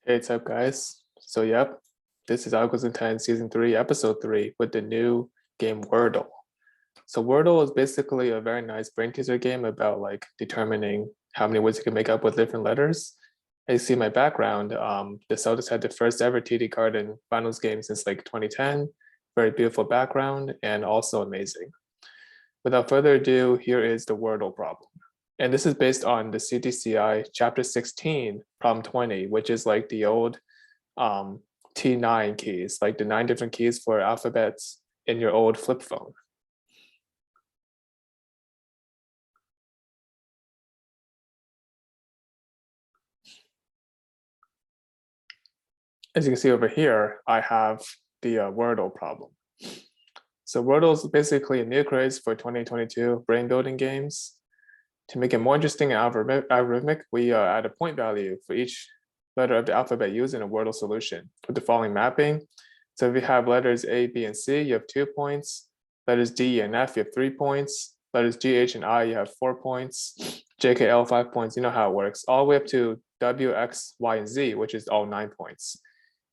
Hey, what's up, guys? So, yep, this is Algos In Season 3, Episode 3 with the new game Wordle. So, Wordle is basically a very nice brain teaser game about like determining how many words you can make up with different letters. As you see my background, the Celtics had the first ever TD Garden Finals game since like 2010. Very beautiful background and also amazing. Without further ado, here is the Wordle problem. And this is based on the CTCI Chapter 16, Problem 20, which is like the old T9 keys, like the 9 different keys for alphabets in your old flip phone. As you can see over here, I have the Wordle problem. So Wordle is basically a new craze for 2022 brain building games. To make it more interesting and algorithmic, we add a point value for each letter of the alphabet used in a Wordle solution with the following mapping. So if you have letters A, B, and C, you have 2 points. Letters D and F, you have 3 points. Letters G, H, and I, you have 4 points. J, K, L, 5 points. You know how it works. All the way up to W, X, Y, and Z, which is all 9 points.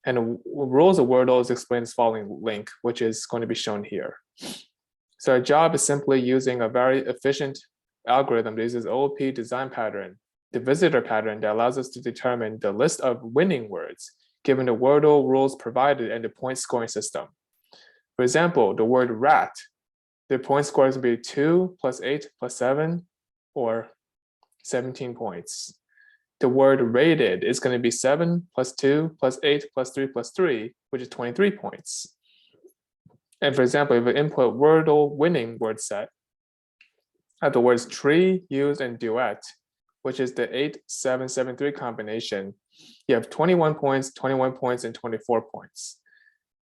And the rules of Wordle is explained in the following link, which is going to be shown here. So our job is simply using a very efficient algorithm that uses OOP design pattern, the visitor pattern that allows us to determine the list of winning words given the Wordle rules provided and the point scoring system. For example, the word rat, the point score is going to be 2 plus 8 plus 7 or 17 points. The word rated is going to be 7 plus 2 plus 8 plus 3 plus 3, which is 23 points. And for example, if we input Wordle winning word set, have the words tree, used, and duet, which is the 8-7-7-3 combination, you have 21 points, 21 points, and 24 points.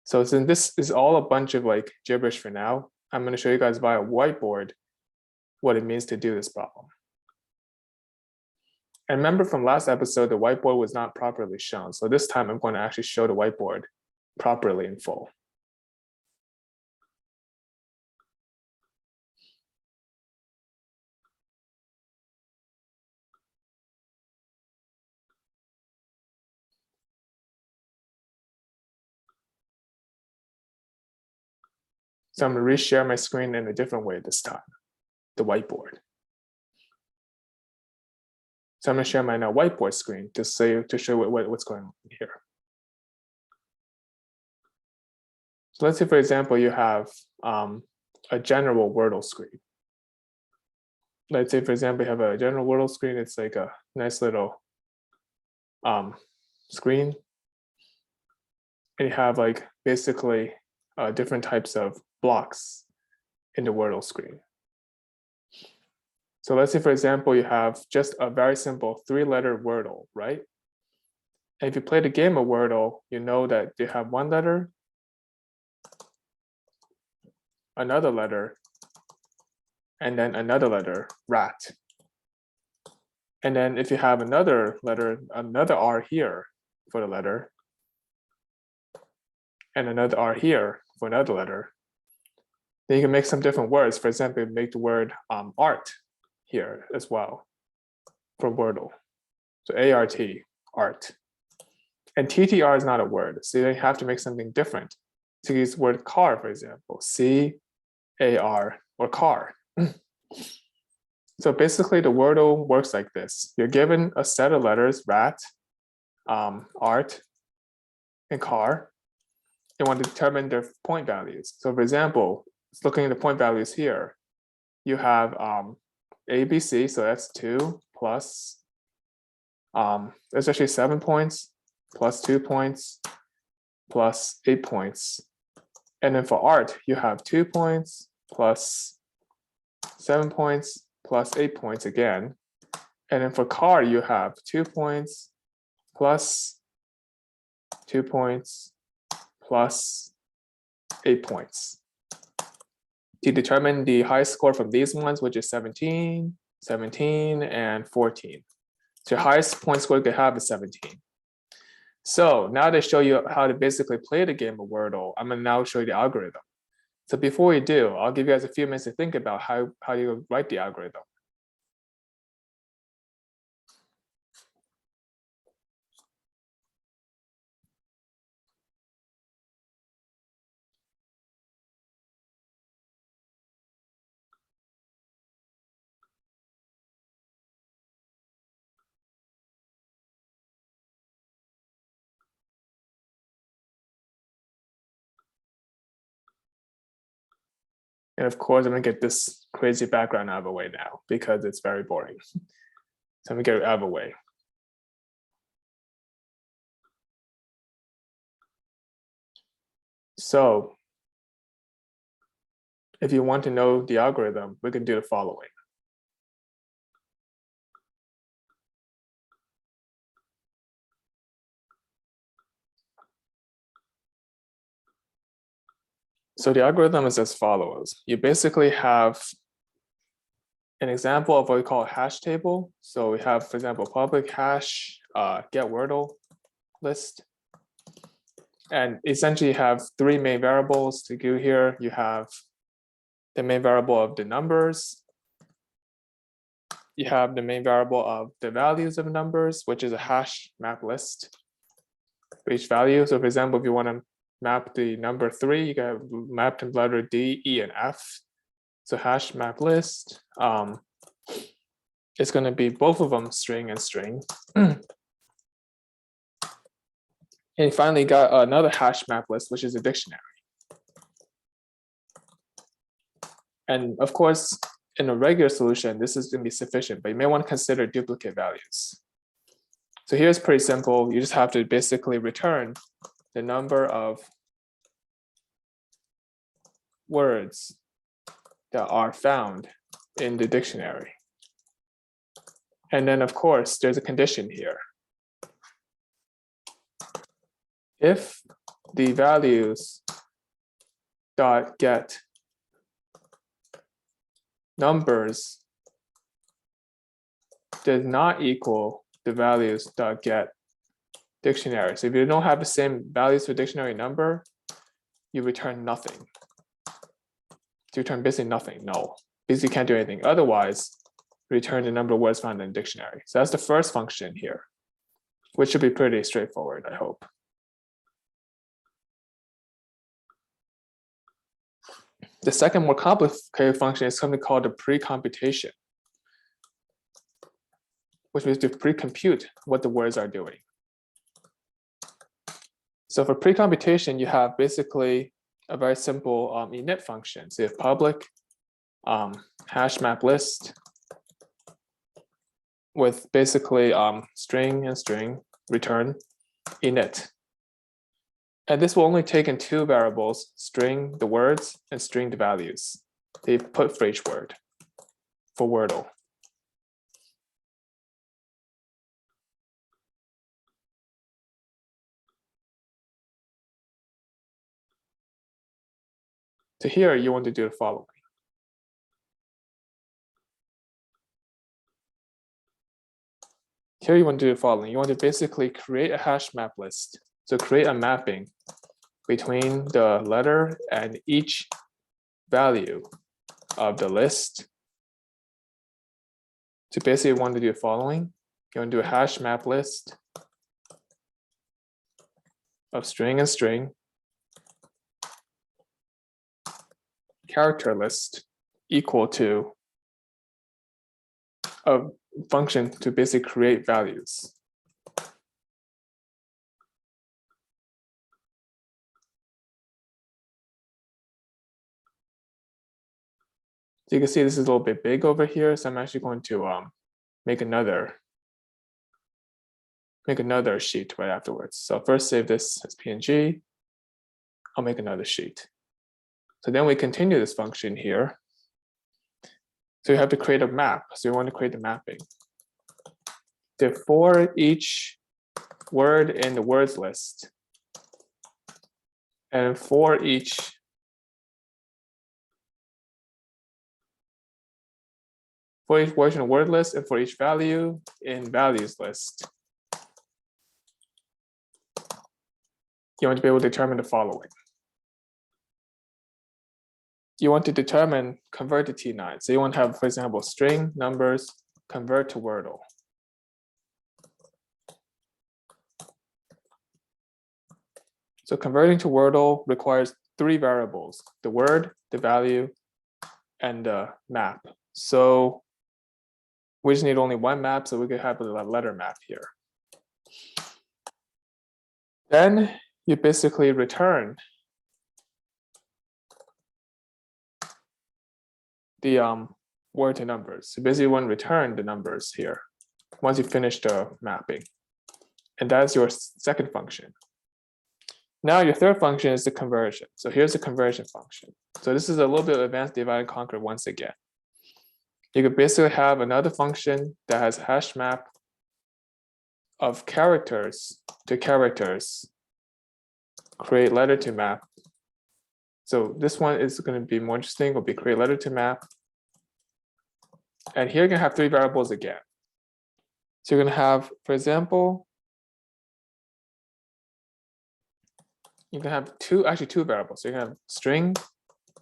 So since this is all a bunch of like gibberish for now, I'm going to show you guys via whiteboard what it means to do this problem. And remember from last episode, the whiteboard was not properly shown. So this time I'm going to actually show the whiteboard properly in full. So I'm going to reshare my screen in a different way this time, the whiteboard. So I'm going to share my now whiteboard screen to show what's going on here. So let's say, for example, you have a general Wordle screen. Let's say, for example, you have a general Wordle screen. It's like a nice little screen. And you have like basically different types of blocks in the Wordle screen. So let's say, for example, you have just a very simple 3-letter Wordle, right? And if you play the game of Wordle, you know that you have one letter, another letter, and then another letter, rat. And then if you have another letter, another R here for the letter, and another R here for another letter, then you can make some different words. For example, make the word art here as well for Wordle. So A-R-T, art. And TTR is not a word, so you have to make something different. So use the word car, for example, C-A-R, or car. So basically the Wordle works like this. You're given a set of letters, rat, art, and car. You want to determine their point values. So for example, looking at the point values here, you have A, B, C, so that's 2 plus, there's actually 7 points, plus 2 points, plus 8 points. And then for art, you have 2 points, plus 7 points, plus 8 points again. And then for car, you have 2 points, plus 2 points, plus 8 points. To determine the highest score from these ones, which is 17, 17, and 14. So your highest point score you could have is 17. So now to show you how to basically play the game of Wordle, I'm going to now show you the algorithm. So before we do, I'll give you guys a few minutes to think about how you write the algorithm. And of course, I'm gonna get this crazy background out of the way now because it's very boring. So I'm gonna get it out of the way. So if you want to know the algorithm, we can do the following. So the algorithm is as follows. You basically have an example of what we call a hash table. So we have, for example, public hash get Wordle list. And essentially you have three main variables to do here. You have the main variable of the numbers. You have the main variable of the values of numbers, which is a hash map list for each value. So for example, if you want to map the number 3, you can map to letter D, E, and F. So hash map list. It's going to be both of them string and string. And you finally got another hash map list, which is a dictionary. And of course, in a regular solution, this is going to be sufficient, but you may want to consider duplicate values. So here's pretty simple. You just have to basically return the number of words that are found in the dictionary. And then, of course, there's a condition here. If the values dot get numbers does not equal the values dot get dictionary. So if you don't have the same values for dictionary number, you return nothing. So you return basically nothing, null, because you can't do anything. Otherwise, return the number of words found in the dictionary. So that's the first function here, which should be pretty straightforward, I hope. The second more complicated function is something called the pre-computation, which means to pre-compute what the words are doing. So for pre-computation, you have basically a very simple init function. So you have public hash map list with basically string and string return init. And this will only take in two variables, string the words and string the values. They put for each word for Wordle. So here you want to do the following. Here you want to do the following. You want to basically create a hash map list. So create a mapping between the letter and each value of the list. So basically you want to do the following. You want to do a hash map list of string and string, character list equal to a function to basically create values. So you can see this is a little bit big over here, so I'm actually going to make another sheet right afterwards. So first save this as PNG. I'll make another sheet. So then we continue this function here. So you have to create a map. So you want to create the mapping. So for each word in the words list, and for each word in the word list, and for each value in values list, you want to be able to determine the following. You want to determine convert to T9. So you want to have, for example, string numbers convert to Wordle. So converting to Wordle requires three variables: the word, the value, and the map. So we just need only one map, so we could have a letter map here. Then you basically return the word to numbers. So basically you want to return the numbers here once you finish the mapping. And that's your second function. Now your third function is the conversion. So here's the conversion function. So this is a little bit of advanced divide and conquer once again. You could basically have another function that has hash map of characters to characters, create letter to map. So this one is going to be more interesting, will be create letter to map. And here you're going to have three variables again. So you're going to have, for example, you can have two variables. So you can have string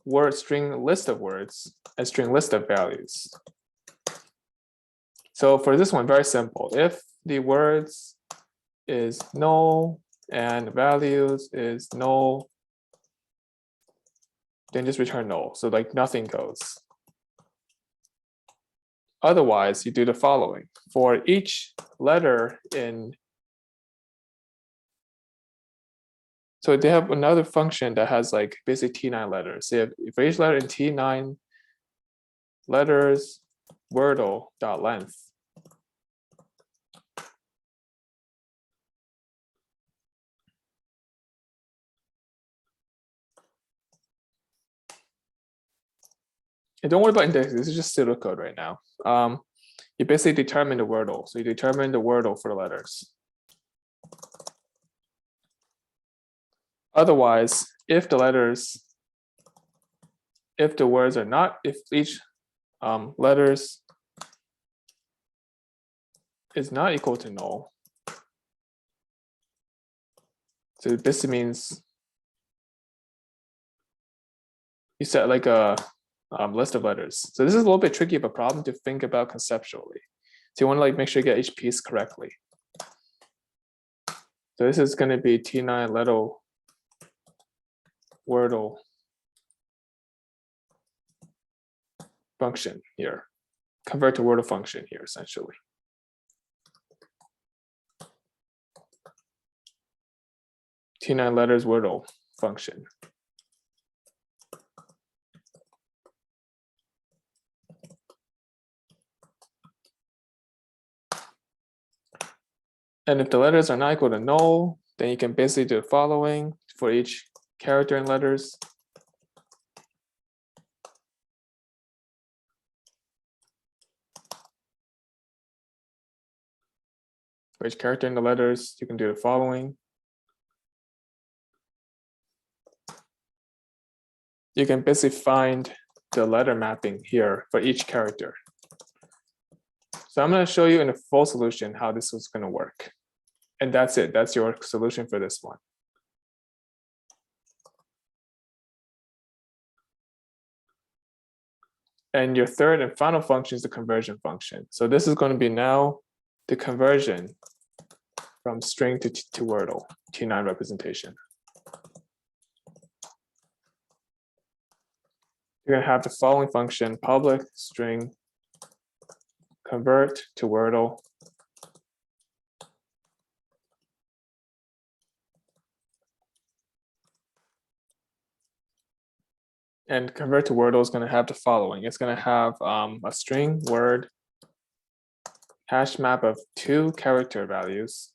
word, string list of words, and string list of values. So for this one, very simple. If the words is null and values is null, then just return null. So like nothing goes. Otherwise, you do the following. For each letter in, so they have another function that has like basically T9 letters. So you have, for each letter in T9 letters, Wordle.length. And don't worry about indexing. This is just pseudocode right now. You basically determine the Wordle. So you determine the Wordle for the letters. Otherwise, if the words are not, if each letters is not equal to null, so this means you set like a list of letters. So this is a little bit tricky of a problem to think about conceptually. So you want to like make sure you get each piece correctly. So this is going to be T9 letter Wordle function here. Convert to Wordle function here, essentially. T9 letters Wordle function. And if the letters are not equal to null, then you can basically do the following for each character and letters. For each character in the letters, you can do the following. You can basically find the letter mapping here for each character. So I'm going to show you in a full solution how this is going to work. And that's it. That's your solution for this one. And your third and final function is the conversion function. So this is going to be now the conversion from string to Wordle, T9 representation. You're going to have the following function, public string convert to Wordle. And convert to Wordle is going to have the following. It's going to have a string word hash map of 2 character values.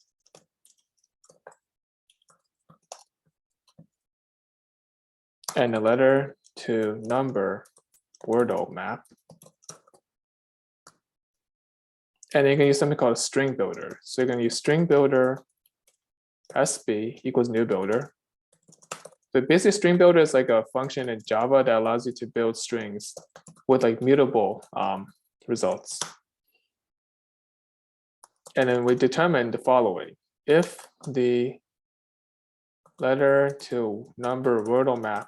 And a letter to number Wordle map. And you can use something called a string builder. So you're going to use string builder SB equals new builder. So basically string builder is like a function in Java that allows you to build strings with like mutable results. And then we determine the following. If the letter to number Wordle map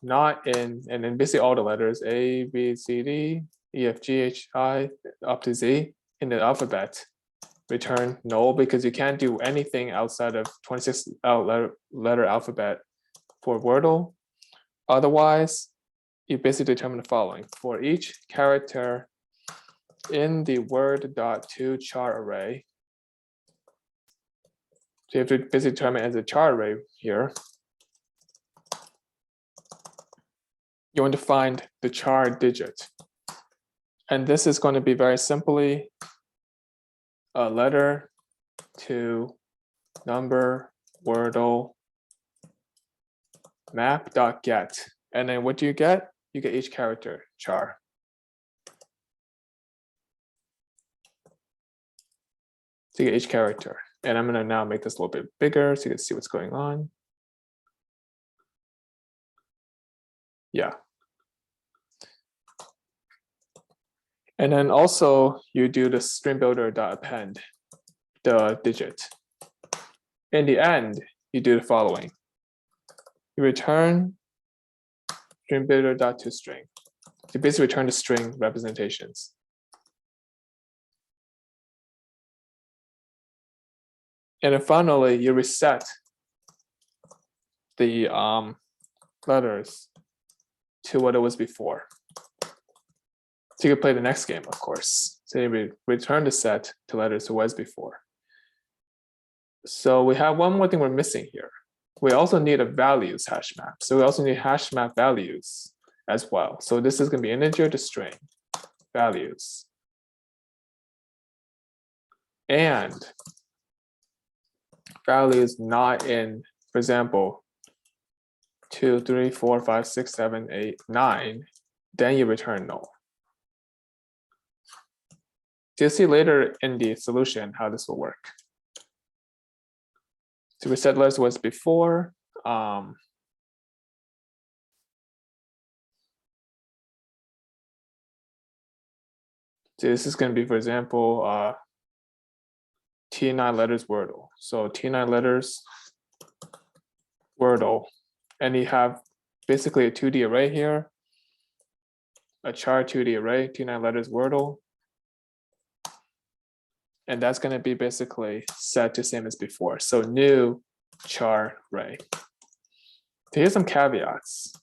not in, and then basically all the letters A, B, C, D, E, F, G, H, I, up to Z in the alphabet, return null because you can't do anything outside of 26 letter alphabet for Wordle. Otherwise, you basically determine the following. For each character in the word.to char array, so you have to basically determine as a char array here. you want to find the char digit. And this is going to be very simply a letter to number Wordle map.get. And then what do you get? You get each character char. So you get each character. And I'm going to now make this a little bit bigger so you can see what's going on. Yeah. And then also you do the string builder.append the digit. In the end, you do the following. You return string builder.toString. You basically return the string representations. And then finally, you reset the letters to what it was before. So you can play the next game, of course. So you return the set to letters to what was before. So we have one more thing we're missing here. We also need a values hash map. So we also need hash map values as well. So this is going to be integer to string values. And values not in, for example, 2, 3, 4, 5, 6, 7, 8, 9, then you return null. So you'll see later in the solution how this will work. So reset letters was before. So this is going to be, for example, T9 letters Wordle. So T9 letters Wordle. And you have basically a 2D array here, a char 2D array, T9 letters Wordle. And that's going to be basically set to same as before. So new char array. So here's some caveats.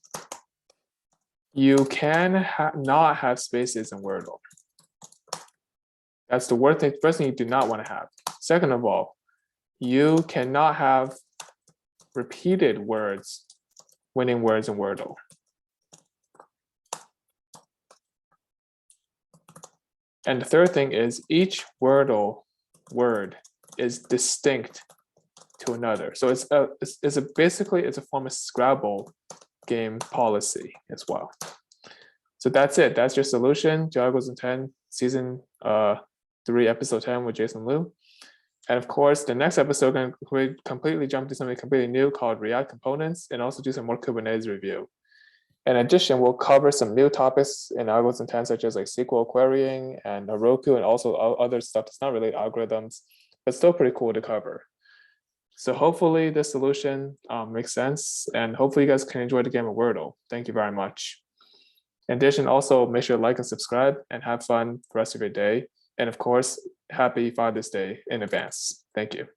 You can not have spaces in Wordle. That's the first thing you do not want to have. Second of all, you cannot have repeated words, winning words in Wordle. And the third thing is each Wordle word is distinct to another. So basically it's a form of Scrabble game policy as well. So that's it. That's your solution. Algos in 10, season 3, episode 10 with Jason Liu. And of course, the next episode, we're going to completely jump to something completely new called React Components and also do some more Kubernetes review. In addition, we'll cover some new topics in Algos in 10, such as like SQL querying and Heroku and also other stuff that's not really algorithms, but still pretty cool to cover. So hopefully this solution makes sense, and hopefully you guys can enjoy the game of Wordle. Thank you very much. In addition, also make sure to like and subscribe and have fun the rest of your day. And of course, happy Father's Day in advance. Thank you.